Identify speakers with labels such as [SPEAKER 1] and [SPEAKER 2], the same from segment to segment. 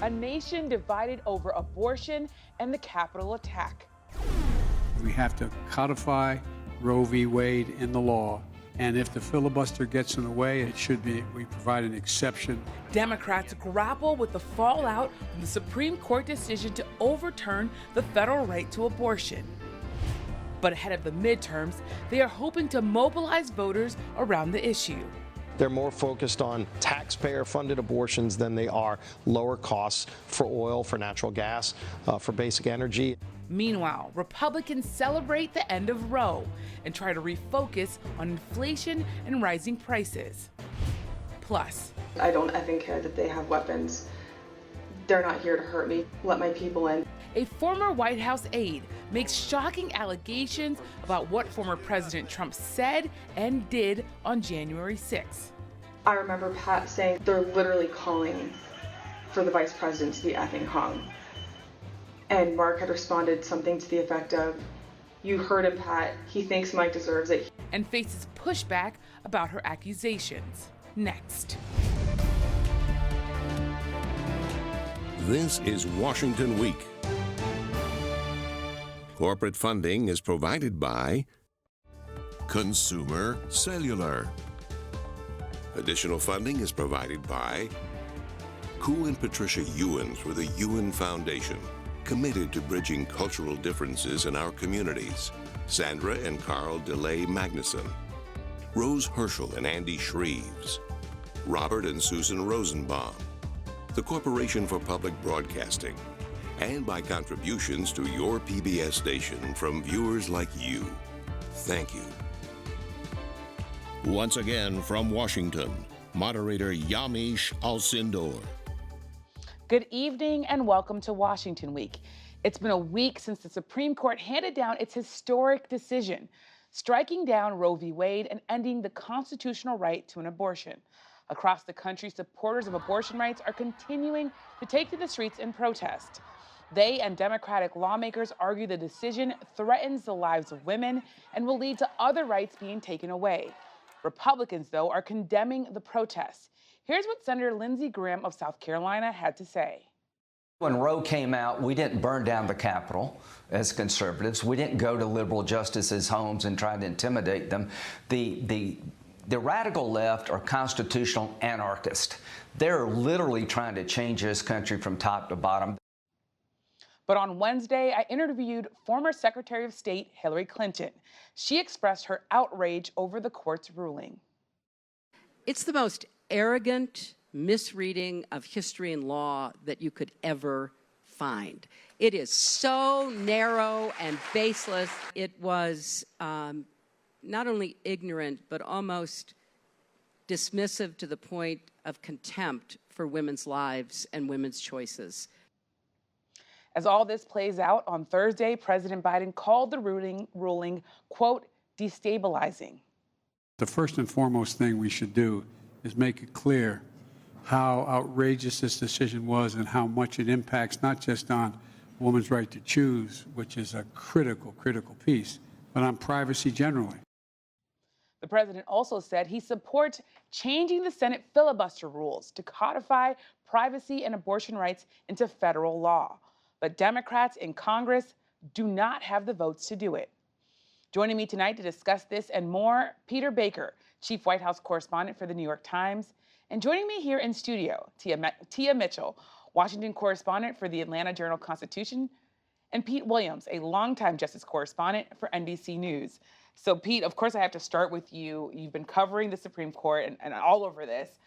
[SPEAKER 1] A nation divided over abortion and the Capitol attack.
[SPEAKER 2] We have to codify Roe v. Wade in the law. And if the filibuster gets in the way, it should be, we provide an exception.
[SPEAKER 1] Democrats grapple with the fallout from the Supreme Court decision to overturn the federal right to abortion. But ahead of the midterms, they are hoping to mobilize voters around the issue.
[SPEAKER 3] They're more focused on taxpayer-funded abortions than they are lower costs for oil, for natural gas, for basic energy.
[SPEAKER 1] Meanwhile, Republicans celebrate the end of Roe and try to refocus on inflation and rising prices. Plus,
[SPEAKER 4] I don't effing care that they have weapons. They're not here to hurt me. Let my people in.
[SPEAKER 1] A former White House aide makes shocking allegations about what former President Trump said and did on January 6th.
[SPEAKER 4] I remember Pat saying they're literally calling for the vice president to be effing hung. And Mark had responded something to the effect of, "You heard him, Pat. He thinks Mike deserves it."
[SPEAKER 1] And faces pushback about her accusations. Next.
[SPEAKER 5] This is Washington Week. Corporate funding is provided by Consumer Cellular. Additional funding is provided by Koo and Patricia Ewens with the Ewen Foundation, committed to bridging cultural differences in our communities. Sandra and Carl DeLay Magnuson, Rose Herschel and Andy Shreves, Robert and Susan Rosenbaum, the Corporation for Public Broadcasting, and by contributions to your PBS station from viewers like you. Thank you. Once again from Washington, moderator Yamiche Alcindor.
[SPEAKER 1] Good evening and welcome to Washington Week. It's been a week since the Supreme Court handed down its historic decision, striking down Roe v. Wade and ending the constitutional right to an abortion. Across the country, supporters of abortion rights are continuing to take to the streets in protest. They and Democratic lawmakers argue the decision threatens the lives of women and will lead to other rights being taken away. Republicans, though, are condemning the protests. Here's what Senator Lindsey Graham of South Carolina had to say.
[SPEAKER 6] When Roe came out, we didn't burn down the Capitol as conservatives. We didn't go to liberal justices' homes and try to intimidate them. The radical left are constitutional anarchists. They're literally trying to change this country from top to bottom.
[SPEAKER 1] But on Wednesday, I interviewed former Secretary of State Hillary Clinton. She expressed her outrage over the court's ruling.
[SPEAKER 7] It's the most arrogant misreading of history and law that you could ever find. It is so narrow and baseless. It was not only ignorant, but almost dismissive to the point of contempt for women's lives and women's choices.
[SPEAKER 1] As all this plays out, on Thursday, President Biden called the ruling, quote, destabilizing.
[SPEAKER 2] The first and foremost thing we should do is make it clear how outrageous this decision was and how much it impacts not just on a woman's right to choose, which is a critical piece, but on privacy generally.
[SPEAKER 1] The president also said he supports changing the Senate filibuster rules to codify privacy and abortion rights into federal law. But Democrats in Congress do not have the votes to do it. Joining me tonight to discuss this and more, Peter Baker, Chief White House Correspondent for the New York Times. And joining me here in studio, Tia Mitchell, Washington Correspondent for the Atlanta Journal-Constitution, and Pete Williams, a longtime Justice Correspondent for NBC News. So Pete, of course I have to start with you. You've been covering the Supreme Court and all over this.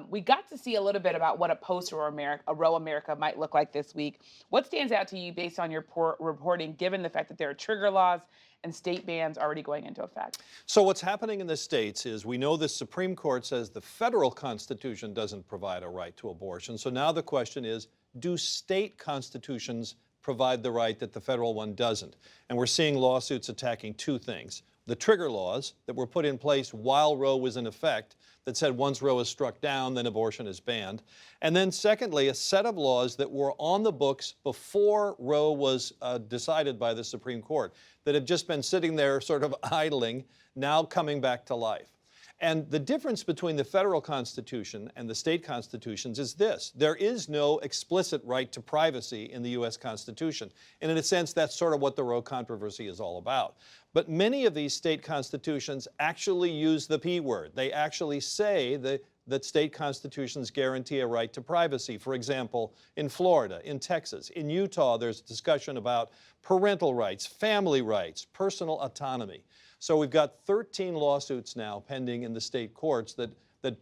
[SPEAKER 1] We got to see a little bit about what a post-Roe America might look like this week. What stands out to you based on your reporting, given the fact that there are trigger laws and state bans already going into effect?
[SPEAKER 8] So what's happening in the states is we know the Supreme Court says the federal Constitution doesn't provide a right to abortion. So now the question is, do state constitutions provide the right that the federal one doesn't? And we're seeing lawsuits attacking two things. The trigger laws that were put in place while Roe was in effect that said once Roe is struck down, then abortion is banned. And then secondly, a set of laws that were on the books before Roe was decided by the Supreme Court that have just been sitting there sort of idling, now coming back to life. And the difference between the federal Constitution and the state constitutions is this. There is no explicit right to privacy in the U.S. Constitution. And in a sense, that's sort of what the Roe controversy is all about. But many of these state constitutions actually use the P word. They actually say that state constitutions guarantee a right to privacy. For example, in Florida, in Texas, in Utah, there's discussion about parental rights, family rights, personal autonomy. So we've got 13 lawsuits now pending in the state courts that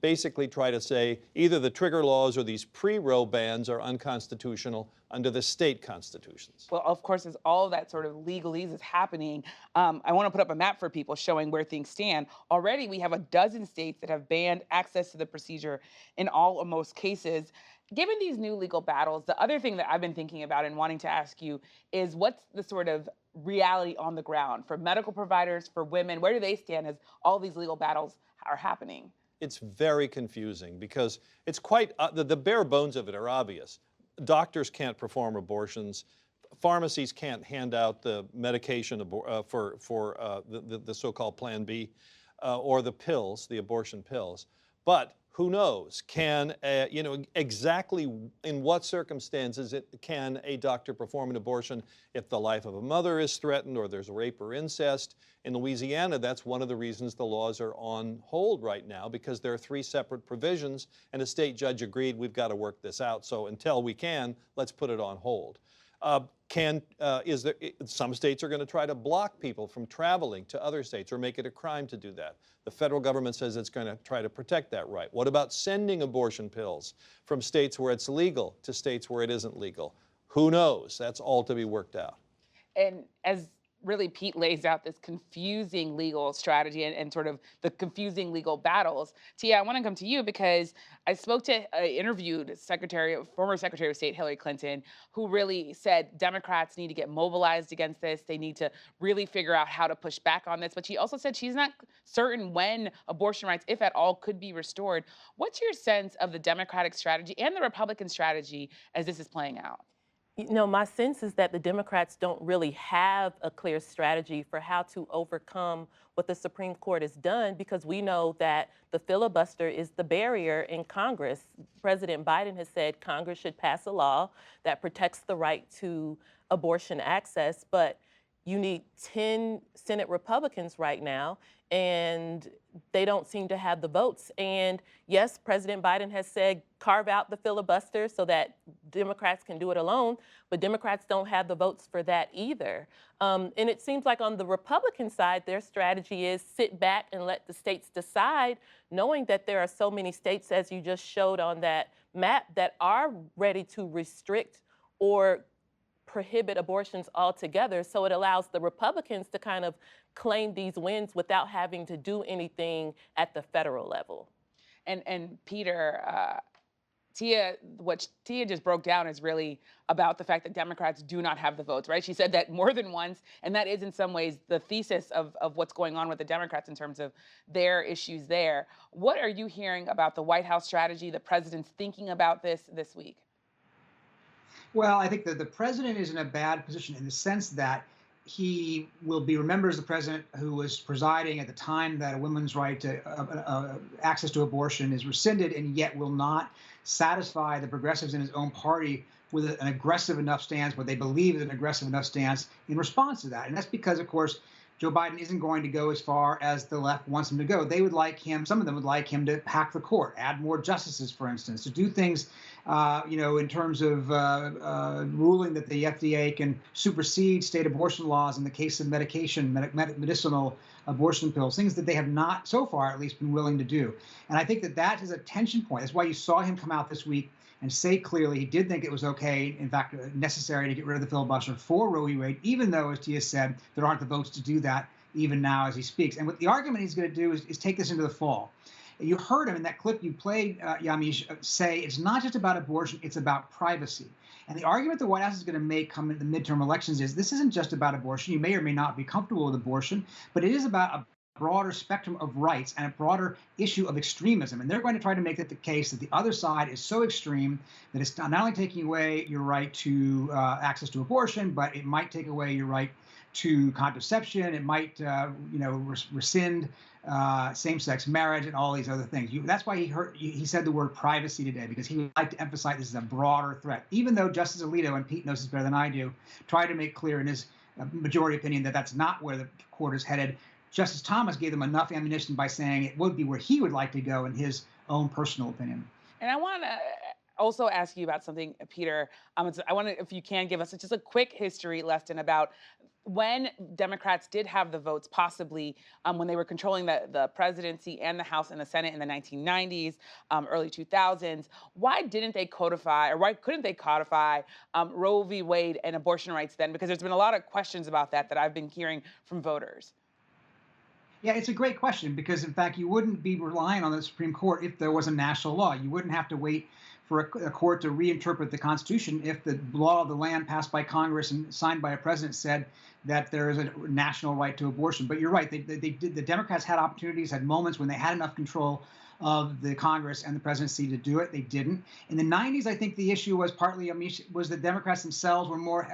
[SPEAKER 8] basically try to say either the trigger laws or these pre-Roe bans are unconstitutional under the state constitutions.
[SPEAKER 1] Well, of course, as all of that sort of legalese is happening, I want to put up a map for people showing where things stand. Already, we have a dozen states that have banned access to the procedure in all or most cases. Given these new legal battles, the other thing that I've been thinking about and wanting to ask you is what's the sort of reality on the ground for medical providers, for women? Where do they stand as all these legal battles are happening?
[SPEAKER 8] It's very confusing because it's quite, the bare bones of it are obvious. Doctors can't perform abortions. Pharmacies can't hand out the medication for the so-called Plan B or the pills, the abortion pills. But who knows? Can, exactly in what circumstances can a doctor perform an abortion if the life of a mother is threatened or there's rape or incest? In Louisiana, that's one of the reasons the laws are on hold right now, because there are 3 separate provisions, and a state judge agreed we've got to work this out. So until we can, let's put it on hold. Some states are going to try to block people from traveling to other states or make it a crime to do that. The federal government says it's going to try to protect that right. What about sending abortion pills from states where it's legal to states where it isn't legal? Who knows? That's all to be worked out.
[SPEAKER 1] And as really Pete lays out this confusing legal strategy and sort of the confusing legal battles. Tia, I want to come to you because I interviewed former Secretary of State Hillary Clinton, who really said Democrats need to get mobilized against this. They need to really figure out how to push back on this. But she also said she's not certain when abortion rights, if at all, could be restored. What's your sense of the Democratic strategy and the Republican strategy as this is playing out?
[SPEAKER 9] You know, my sense is that the Democrats don't really have a clear strategy for how to overcome what the Supreme Court has done, because we know that the filibuster is the barrier in Congress. President Biden has said Congress should pass a law that protects the right to abortion access, but you need 10 Senate Republicans right now, and they don't seem to have the votes. And yes, President Biden has said carve out the filibuster so that Democrats can do it alone, but Democrats don't have the votes for that either. And it seems like on the Republican side, their strategy is sit back and let the states decide, knowing that there are so many states, as you just showed on that map, that are ready to restrict or prohibit abortions altogether. So it allows the Republicans to kind of claim these wins without having to do anything at the federal level.
[SPEAKER 1] And Peter, what Tia just broke down is really about the fact that Democrats do not have the votes, right? She said that more than once, and that is in some ways the thesis of what's going on with the Democrats in terms of their issues there. What are you hearing about the White House strategy, the president's thinking about this week?
[SPEAKER 10] Well, I think that the president is in a bad position in the sense that he will be remembered as the president who was presiding at the time that a woman's right to access to abortion is rescinded, and yet will not satisfy the progressives in his own party with an aggressive enough stance, what they believe is an aggressive enough stance in response to that. And that's because, of course, Joe Biden isn't going to go as far as the left wants him to go. They would like him, some of them would like him to pack the court, add more justices, for instance, to do things, in terms of ruling that the FDA can supersede state abortion laws in the case of medicinal abortion pills, things that they have not, so far at least, been willing to do. And I think that that is a tension point. That's why you saw him come out this week and say clearly he did think it was okay, in fact, necessary to get rid of the filibuster for Roe v. Wade, even though, as Tia said, there aren't the votes to do that even now as he speaks. And what the argument he's going to do is take this into the fall. You heard him in that clip you played, Yamiche, say it's not just about abortion, it's about privacy. And the argument the White House is going to make come in the midterm elections is this isn't just about abortion. You may or may not be comfortable with abortion, but it is about a broader spectrum of rights and a broader issue of extremism. And they're going to try to make it the case that the other side is so extreme that it's not only taking away your right to access to abortion, but it might take away your right to contraception. It might, rescind same-sex marriage and all these other things. That's why he said the word privacy today, because he would like to emphasize this is a broader threat. Even though Justice Alito, and Pete knows this better than I do, tried to make clear in his majority opinion that that's not where the court is headed, Justice Thomas gave them enough ammunition by saying it would be where he would like to go in his own personal opinion.
[SPEAKER 1] And I want to also ask you about something, Peter. I want to, if you can, give us just a quick history lesson about when Democrats did have the votes, possibly when they were controlling the presidency and the House and the Senate in the 1990s, early 2000s. Why didn't they codify, or why couldn't they codify Roe v. Wade and abortion rights then? Because there's been a lot of questions about that I've been hearing from voters.
[SPEAKER 10] Yeah, it's a great question, because in fact, you wouldn't be relying on the Supreme Court if there was a national law. You wouldn't have to wait for a court to reinterpret the Constitution if the law of the land passed by Congress and signed by a president said that there is a national right to abortion. But you're right, the Democrats had opportunities, had moments when they had enough control of the Congress and the presidency to do it. They didn't. In the 90s, I think the issue was partly was the Democrats themselves were more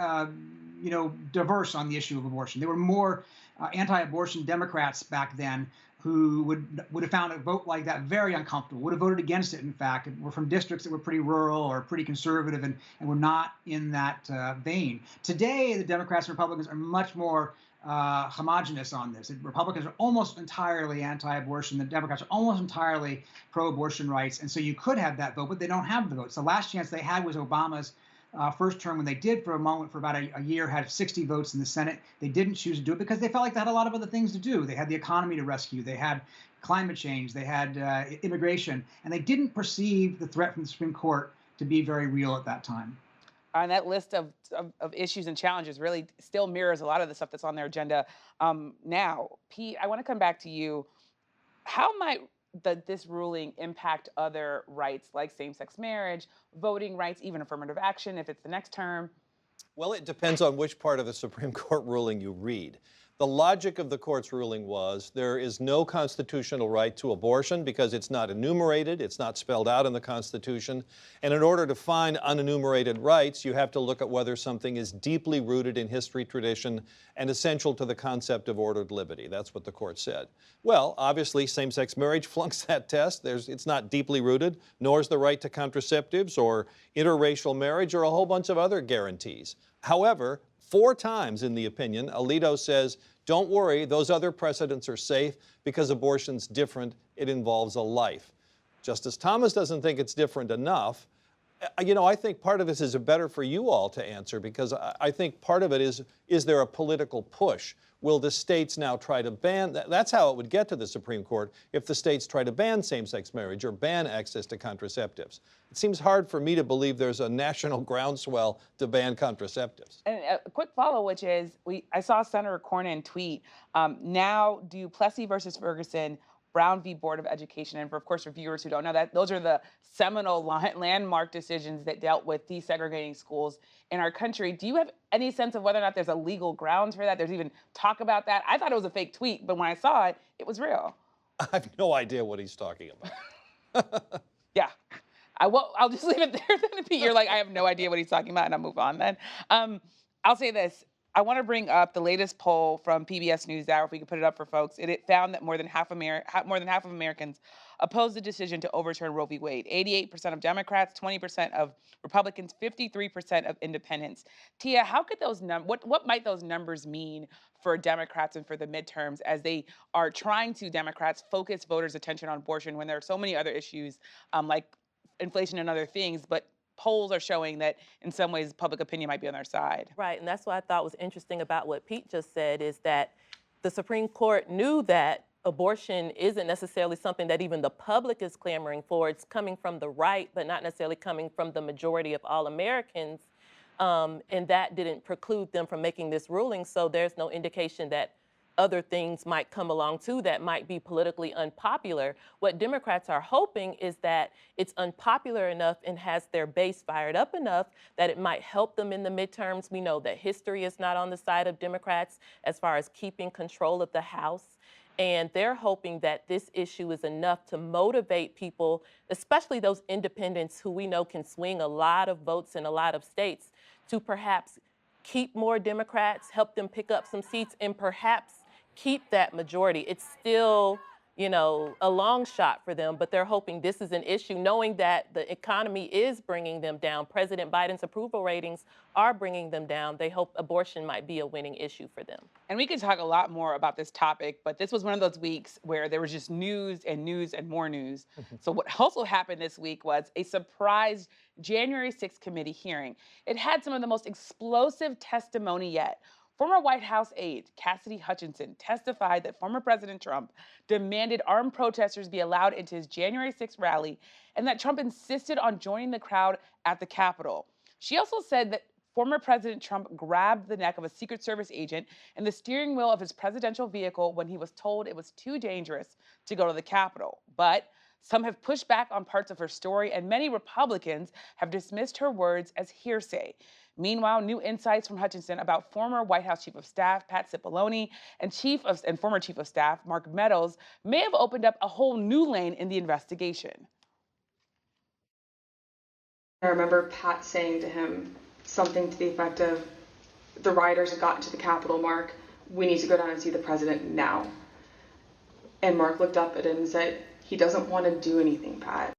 [SPEAKER 10] diverse on the issue of abortion. They were more anti-abortion Democrats back then who would have found a vote like that very uncomfortable, would have voted against it, in fact, and were from districts that were pretty rural or pretty conservative and were not in that vein. Today, the Democrats and Republicans are much more homogenous on this. Republicans are almost entirely anti-abortion. The Democrats are almost entirely pro-abortion rights. And so you could have that vote, but they don't have the votes. The last chance they had was Obama's first term, when they did for a moment, for about a year, had 60 votes in the Senate. They didn't choose to do it because they felt like they had a lot of other things to do. They had the economy to rescue. They had climate change. They had immigration. And they didn't perceive the threat from the Supreme Court to be very real at that time.
[SPEAKER 1] And that list of issues and challenges really still mirrors a lot of the stuff that's on their agenda now. Pete, I want to come back to you. How might this ruling impact other rights like same-sex marriage, voting rights, even affirmative action if it's the next term?
[SPEAKER 8] Well, it depends on which part of the Supreme Court ruling you read. The logic of the court's ruling was there is no constitutional right to abortion because it's not enumerated, it's not spelled out in the Constitution, and in order to find unenumerated rights, you have to look at whether something is deeply rooted in history, tradition, and essential to the concept of ordered liberty. That's what the court said. Well, obviously, same-sex marriage flunks that test. It's not deeply rooted, nor is the right to contraceptives or interracial marriage or a whole bunch of other guarantees. However, 4 times in the opinion, Alito says, don't worry, those other precedents are safe because abortion's different. It involves a life. Justice Thomas doesn't think it's different enough. You know, I think part of this is better for you all to answer, because I think part of it is there a political push? Will the states now try to ban? That's how it would get to the Supreme Court if the states try to ban same-sex marriage or ban access to contraceptives. It seems hard for me to believe there's a national groundswell to ban contraceptives.
[SPEAKER 1] And a quick follow, which is, I saw Senator Cornyn tweet, now do Plessy versus Ferguson, Brown v. Board of Education, and of course, for viewers who don't know that, those are the seminal landmark decisions that dealt with desegregating schools in our country. Do you have any sense of whether or not there's a legal grounds for that? There's even talk about that. I thought it was a fake tweet, but when I saw it, it was real.
[SPEAKER 8] I have no idea what he's talking about.
[SPEAKER 1] Yeah. I'll just leave it there then, Pete. You're like, I have no idea what he's talking about, and I'll move on then. I'll say this. I want to bring up the latest poll from PBS NewsHour, if we could put it up for folks. It found that more than half of Americans oppose the decision to overturn Roe v. Wade. 88% of Democrats, 20% of Republicans, 53% of independents. Tia, how could those what might those numbers mean for Democrats and for the midterms as they are trying to, Democrats, focus voters' attention on abortion when there are so many other issues like inflation and other things, but polls are showing that in some ways public opinion might be on their side.
[SPEAKER 9] Right, and that's what I thought was interesting about what Pete just said, is that the Supreme Court knew that abortion isn't necessarily something that even the public is clamoring for. It's coming from the right, but not necessarily coming from the majority of all Americans. And that didn't preclude them from making this ruling. So there's no indication that other things might come along too that might be politically unpopular. What Democrats are hoping is that it's unpopular enough and has their base fired up enough that it might help them in the midterms. We know that history is not on the side of Democrats as far as keeping control of the House. And they're hoping that this issue is enough to motivate people, especially those independents who we know can swing a lot of votes in a lot of states, to perhaps keep more Democrats, help them pick up some seats, and perhaps keep that majority. It's still a long shot for them, but they're hoping this is an issue, knowing that the economy is bringing them down. President Biden's approval ratings are bringing them down. They hope abortion might be a winning issue for them.
[SPEAKER 1] And we could talk a lot more about this topic, but this was one of those weeks where there was just news and news and more news. So what also happened this week was a surprise January 6th committee hearing. It had some of the most explosive testimony yet. Former White House aide Cassidy Hutchinson testified that former President Trump demanded armed protesters be allowed into his January 6th rally and that Trump insisted on joining the crowd at the Capitol. She also said that former President Trump grabbed the neck of a Secret Service agent and the steering wheel of his presidential vehicle when he was told it was too dangerous to go to the Capitol. But some have pushed back on parts of her story, and many Republicans have dismissed her words as hearsay. Meanwhile, new insights from Hutchinson about former White House Chief of Staff Pat Cipollone and former Chief of Staff Mark Meadows may have opened up a whole new lane in the investigation.
[SPEAKER 4] I remember Pat saying to him something to the effect of, "The rioters have gotten to the Capitol, Mark. We need to go down and see the president now." And Mark looked up at him and said, "He doesn't want to do anything, Pat."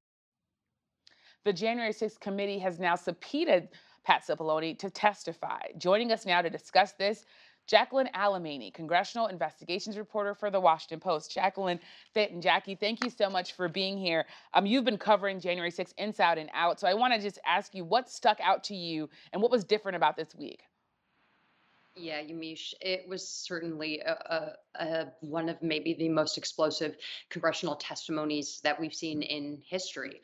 [SPEAKER 1] The January 6th committee has now subpoenaed Pat Cipollone to testify. Joining us now to discuss this, Jacqueline Alemany, congressional investigations reporter for The Washington Post. Jacqueline and Jackie, thank you so much for being here. You've been covering January 6th inside and out, so I want to just ask you what stuck out to you and what was different about this week?
[SPEAKER 11] Yeah, Yamiche, it was certainly one of maybe the most explosive congressional testimonies that we've seen in history.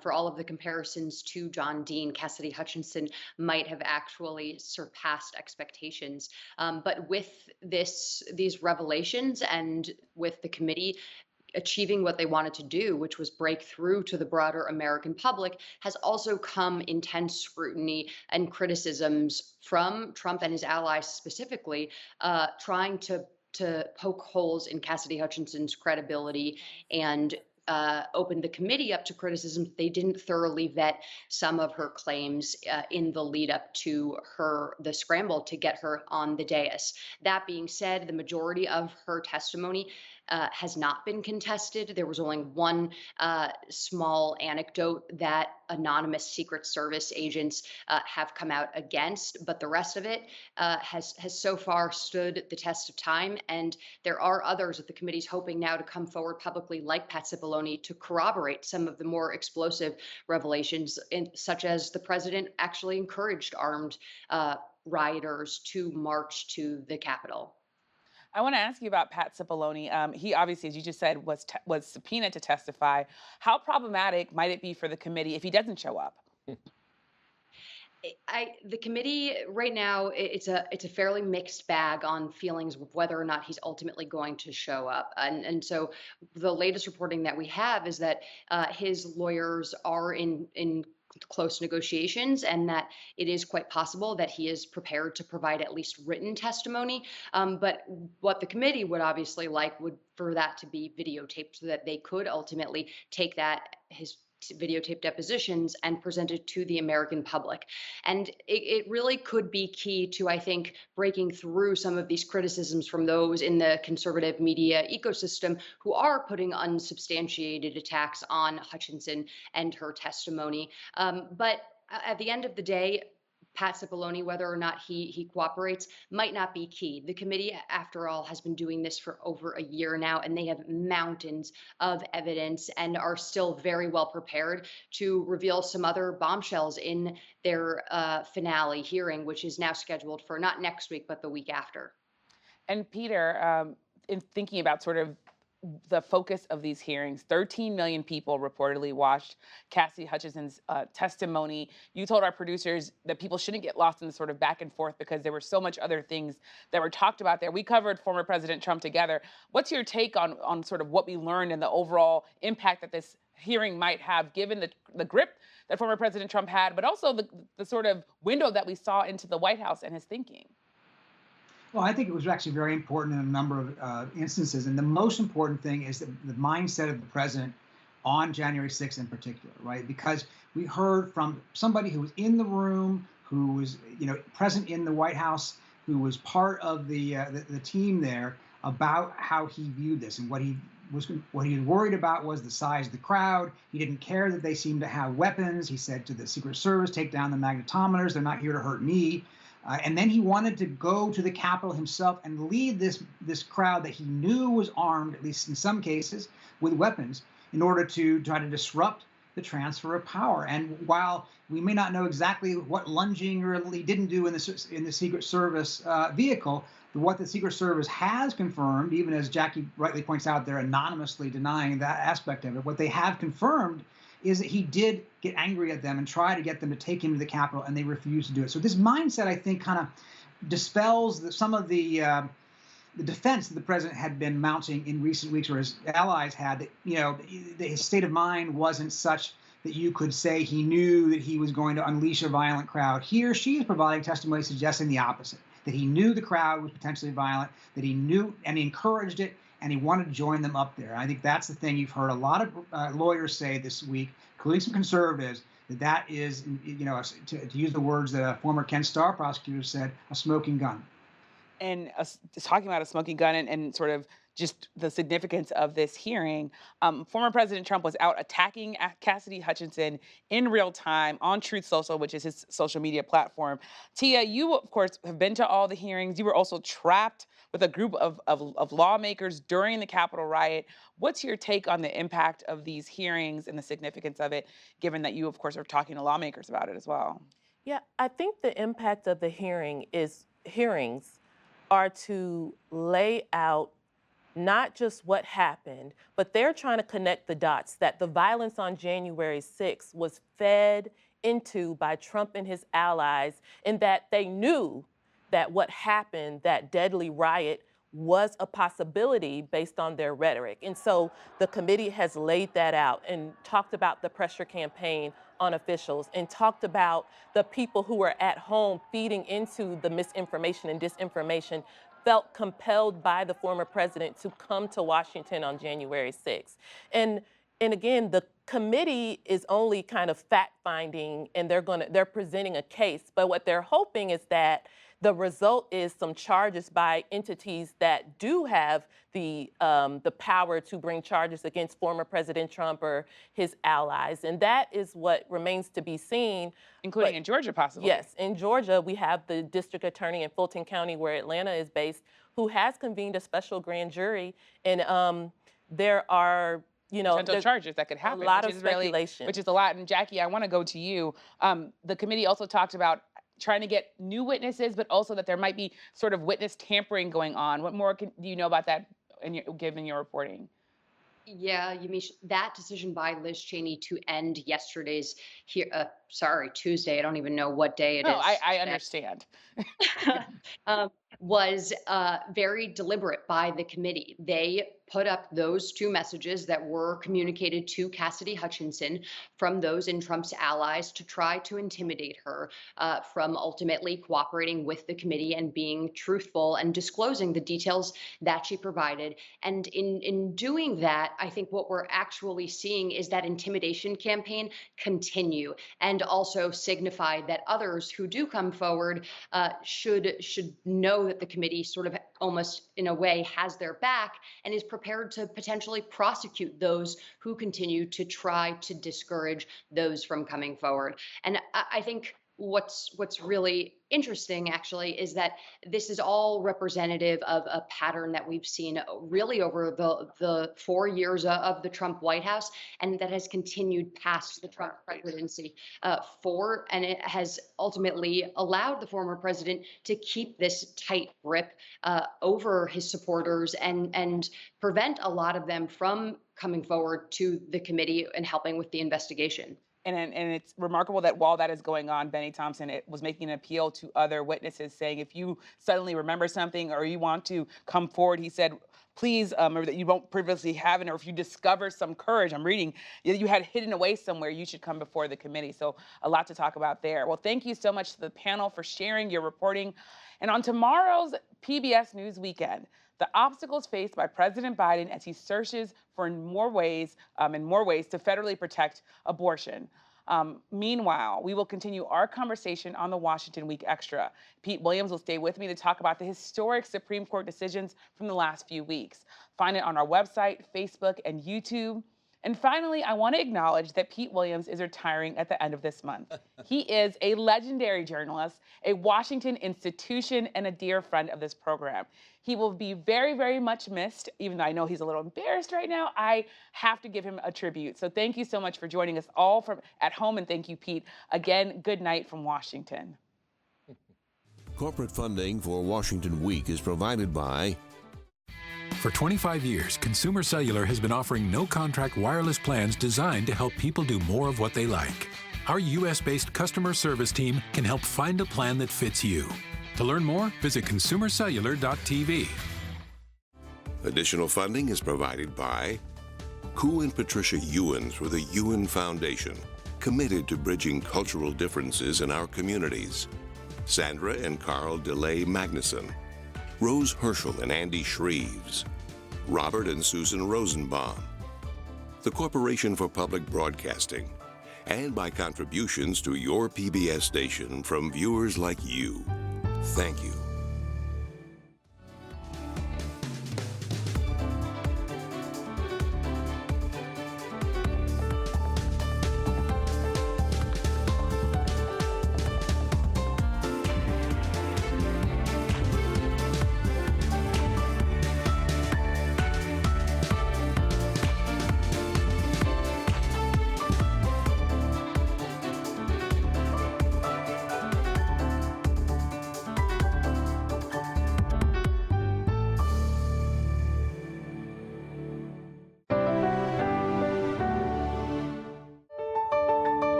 [SPEAKER 11] For all of the comparisons to John Dean, Cassidy Hutchinson might have actually surpassed expectations. But with these revelations and with the committee achieving what they wanted to do, which was break through to the broader American public, has also come intense scrutiny and criticisms from Trump and his allies specifically, trying to poke holes in Cassidy Hutchinson's credibility and opened the committee up to criticism. They didn't thoroughly vet some of her claims in the lead up to the scramble to get her on the dais. That being said, the majority of her testimony has not been contested. There was only one small anecdote that anonymous Secret Service agents have come out against, but the rest of it has so far stood the test of time. And there are others that the committee's hoping now to come forward publicly, like Pat Cipollone, to corroborate some of the more explosive revelations, such as the president actually encouraged armed rioters to march to the Capitol.
[SPEAKER 1] I want to ask you about Pat Cipollone. He obviously, as you just said, was subpoenaed to testify. How problematic might it be for the committee if he doesn't show up?
[SPEAKER 11] The committee right now, it's a fairly mixed bag on feelings of whether or not he's ultimately going to show up. And so the latest reporting that we have is that his lawyers are in close negotiations, and that it is quite possible that he is prepared to provide at least written testimony. But what the committee would obviously like would for that to be videotaped so that they could ultimately take his videotape depositions and present it to the American public. And it really could be key to, I think, breaking through some of these criticisms from those in the conservative media ecosystem who are putting unsubstantiated attacks on Hutchinson and her testimony. But at the end of the day, Pat Cipollone, whether or not he cooperates, might not be key. The committee, after all, has been doing this for over a year now, and they have mountains of evidence and are still very well prepared to reveal some other bombshells in their finale hearing, which is now scheduled for not next week, but the week after.
[SPEAKER 1] And Peter, in thinking about sort of the focus of these hearings, 13 million people reportedly watched Cassidy Hutchinson's testimony. You told our producers that people shouldn't get lost in the sort of back and forth because there were so much other things that were talked about there. We covered former President Trump together. What's your take on sort of what we learned and the overall impact that this hearing might have, given the grip that former President Trump had, but also the sort of window that we saw into the White House and his thinking?
[SPEAKER 10] Well, I think it was actually very important in a number of instances. And the most important thing is the mindset of the president on January 6th in particular, right? Because we heard from somebody who was in the room, who was present in the White House, who was part of the team there, about how he viewed this and what he what he was worried about was the size of the crowd. He didn't care that they seemed to have weapons. He said to the Secret Service, take down the magnetometers. They're not here to hurt me. And then he wanted to go to the Capitol himself and lead this crowd that he knew was armed, at least in some cases, with weapons, in order to try to disrupt the transfer of power. And while we may not know exactly what lunging or he didn't do in the Secret Service vehicle, what the Secret Service has confirmed, even as Jackie rightly points out, they're anonymously denying that aspect of it. What they have confirmed is that he did get angry at them and try to get them to take him to the Capitol, and they refused to do it. So this mindset, I think, kind of dispels some of the defense that the president had been mounting in recent weeks, or his allies had, that, his state of mind wasn't such that you could say he knew that he was going to unleash a violent crowd. He or she is providing testimony suggesting the opposite, that he knew the crowd was potentially violent, that he knew and he encouraged it, and he wanted to join them up there. I think that's the thing you've heard a lot of lawyers say this week, including some conservatives, that is, to use the words that a former Ken Starr prosecutor said, a smoking gun.
[SPEAKER 1] And talking about a smoking gun and sort of just the significance of this hearing, former President Trump was out attacking Cassidy Hutchinson in real time on Truth Social, which is his social media platform. Tia, you, of course, have been to all the hearings. You were also trapped with a group of lawmakers during the Capitol riot. What's your take on the impact of these hearings and the significance of it, given that you, of course, are talking to lawmakers about it as well?
[SPEAKER 9] Yeah, I think the impact of the hearings are to lay out not just what happened, but they're trying to connect the dots that the violence on January 6th was fed into by Trump and his allies, and that they knew that what happened, that deadly riot, was a possibility based on their rhetoric. And so the committee has laid that out and talked about the pressure campaign on officials and talked about the people who were at home feeding into the misinformation and disinformation, felt compelled by the former president to come to Washington on January 6th. And again, the committee is only kind of fact-finding, and they're presenting a case. But what they're hoping is that the result is some charges by entities that do have the power to bring charges against former President Trump or his allies. And that is what remains to be seen.
[SPEAKER 1] Including in Georgia, possibly.
[SPEAKER 9] Yes, in Georgia, we have the district attorney in Fulton County, where Atlanta is based, who has convened a special grand jury. And there are,
[SPEAKER 1] potential charges that could happen.
[SPEAKER 9] A lot of speculation.
[SPEAKER 1] Which is a lot. And Jackie, I want to go to you. The committee also talked about trying to get new witnesses, but also that there might be sort of witness tampering going on. What more do you know about that, given your reporting?
[SPEAKER 11] Yeah, Yamiche, that decision by Liz Cheney to end yesterday's Tuesday, I don't even know what day it is.
[SPEAKER 1] No, I understand.
[SPEAKER 11] Was very deliberate by the committee. They put up those two messages that were communicated to Cassidy Hutchinson from those in Trump's allies to try to intimidate her from ultimately cooperating with the committee and being truthful and disclosing the details that she provided. And in doing that, I think what we're actually seeing is that intimidation campaign continue, and also signify that others who do come forward should know that the committee sort of almost in a way has their back and is prepared to potentially prosecute those who continue to try to discourage those from coming forward. And I think what's really interesting, actually, is that this is all representative of a pattern that we've seen really over the 4 years of the Trump White House, and that has continued past the Trump presidency. And it has ultimately allowed the former president to keep this tight grip over his supporters and prevent a lot of them from coming forward to the committee and helping with the investigation.
[SPEAKER 1] And it's remarkable that while that is going on, Benny Thompson was making an appeal to other witnesses, saying if you suddenly remember something or you want to come forward, he said, please, or that you won't previously have, or if you discover some courage, I'm reading, you had hidden away somewhere, you should come before the committee. So a lot to talk about there. Well, thank you so much to the panel for sharing your reporting. And on tomorrow's PBS News Weekend, the obstacles faced by President Biden as he searches for more ways to federally protect abortion. Meanwhile, we will continue our conversation on the Washington Week Extra. Pete Williams will stay with me to talk about the historic Supreme Court decisions from the last few weeks. Find it on our website, Facebook, and YouTube. And finally, I want to acknowledge that Pete Williams is retiring at the end of this month. He is a legendary journalist, a Washington institution, and a dear friend of this program. He will be very, very much missed. Even though I know he's a little embarrassed right now, I have to give him a tribute. So thank you so much for joining us all from at home, and thank you, Pete. Again, good night from Washington.
[SPEAKER 5] Corporate funding for Washington Week is provided by
[SPEAKER 12] For 25 years, Consumer Cellular has been offering no-contract wireless plans designed to help people do more of what they like. Our U.S.-based customer service team can help find a plan that fits you. To learn more, visit consumercellular.tv.
[SPEAKER 5] Additional funding is provided by Koo and Patricia Ewens with the Ewen Foundation, committed to bridging cultural differences in our communities. Sandra and Carl DeLay Magnuson, Rose Herschel and Andy Shreves, Robert and Susan Rosenbaum, the Corporation for Public Broadcasting, and by contributions to your PBS station from viewers like you. Thank you.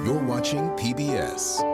[SPEAKER 13] You're watching PBS.